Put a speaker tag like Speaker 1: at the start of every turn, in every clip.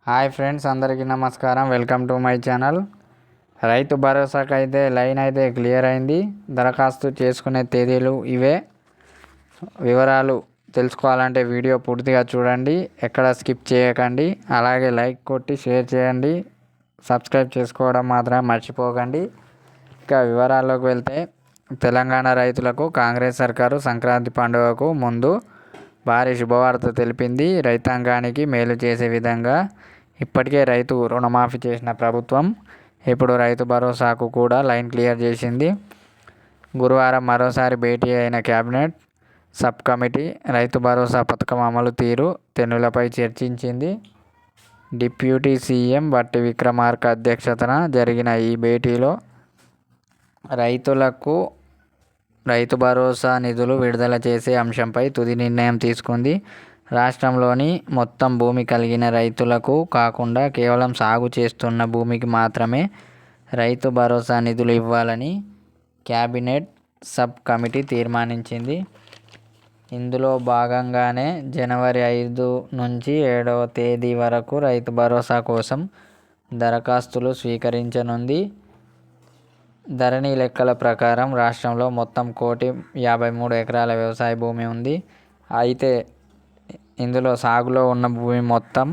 Speaker 1: Hi friends, అందరికీ నమస్కారం. Welcome to my channel. రైతు భరోసాకు అయితే లైన్ అయితే క్లియర్ అయింది. దరఖాస్తు చేసుకునే తేదీలు ఇవే. వివరాలు తెలుసుకోవాలంటే వీడియో పూర్తిగా చూడండి, ఎక్కడ స్కిప్ చేయకండి. అలాగే లైక్ కొట్టి షేర్ చేయండి, సబ్స్క్రైబ్ చేసుకోవడం మాత్రం మర్చిపోకండి. ఇక వివరాల్లోకి వెళ్తే, తెలంగాణ రైతులకు కాంగ్రెస్ సర్కారు సంక్రాంతి పండుగకు ముందు భారీ శుభవార్త తెలిపింది. రైతాంగానికి మేలు చేసే విధంగా ఇప్పటికే రైతు రుణమాఫీ చేసిన ప్రభుత్వం ఇప్పుడు రైతు భరోసాకు కూడా లైన్ క్లియర్ చేసింది. గురువారం మరోసారి భేటీ అయిన cabinet sub committee Rythu Bharosa పథకం అమలు తీరు తెన్నులపై చర్చించింది. డిప్యూటీ సీఎం బట్టి విక్రమార్క అధ్యక్షతన జరిగిన ఈ భేటీలో రైతులకు రైతు భరోసా నిధులు విడుదల చేసే అంశంపై తుది నిర్ణయం తీసుకుంది. రాష్ట్రంలోని మొత్తం భూమి కలిగిన రైతులకు కాకుండా కేవలం సాగు చేస్తున్న భూమికి మాత్రమే రైతు భరోసా నిధులు ఇవ్వాలని కేబినెట్ సబ్ కమిటీ తీర్మానించింది. ఇందులో భాగంగానే జనవరి 5 నుంచి 7వ తేదీ వరకు రైతు భరోసా కోసం దరఖాస్తులు స్వీకరించనుంది. ధరణి లెక్కల ప్రకారం రాష్ట్రంలో మొత్తం 1,53 ఎకరాల వ్యవసాయ భూమి ఉంది. అయితే ఇందులో సాగులో ఉన్న భూమి మొత్తం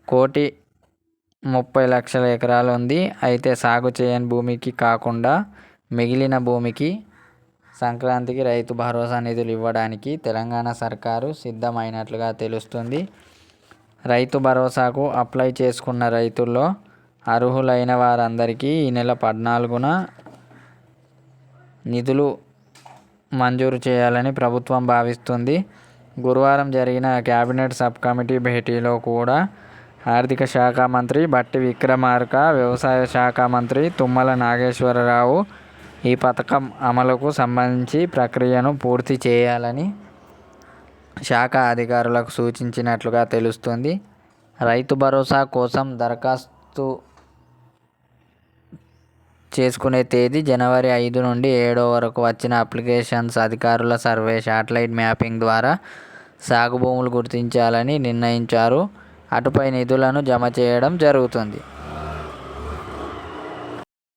Speaker 1: 1,30,00,000 ఎకరాలు ఉంది. అయితే సాగు చేయని భూమికి కాకుండా మిగిలిన భూమికి సంక్రాంతికి రైతు భరోసా నిధులు ఇవ్వడానికి తెలంగాణ సర్కారు సిద్ధమైనట్లుగా తెలుస్తుంది. రైతు భరోసాకు అప్లై చేసుకున్న రైతుల్లో అర్హులైన వారందరికీ ఈ నెల 14న నిధులు మంజూరు చేయాలని ప్రభుత్వం భావిస్తుంది. గురువారం జరిగిన కేబినెట్ సబ్ కమిటీ భేటీలో కూడా ఆర్థిక శాఖ మంత్రి బట్టి విక్రమార్క, వ్యవసాయ శాఖ మంత్రి తుమ్మల నాగేశ్వరరావు ఈ పథకం అమలుకు సంబంధించి ప్రక్రియను పూర్తి చేయాలని శాఖ అధికారులకు సూచించినట్లుగా తెలుస్తుంది. రైతు భరోసా కోసం దరఖాస్తు చేసుకునే తేదీ జనవరి 5 నుండి 7 వరకు వచ్చిన అప్లికేషన్స్ అధికారుల సర్వే, శాటిలైట్ మ్యాపింగ్ ద్వారా సాగు భూములు గుర్తించాలని నిర్ణయించారు. అటుపై నిధులను జమ చేయడం జరుగుతుంది.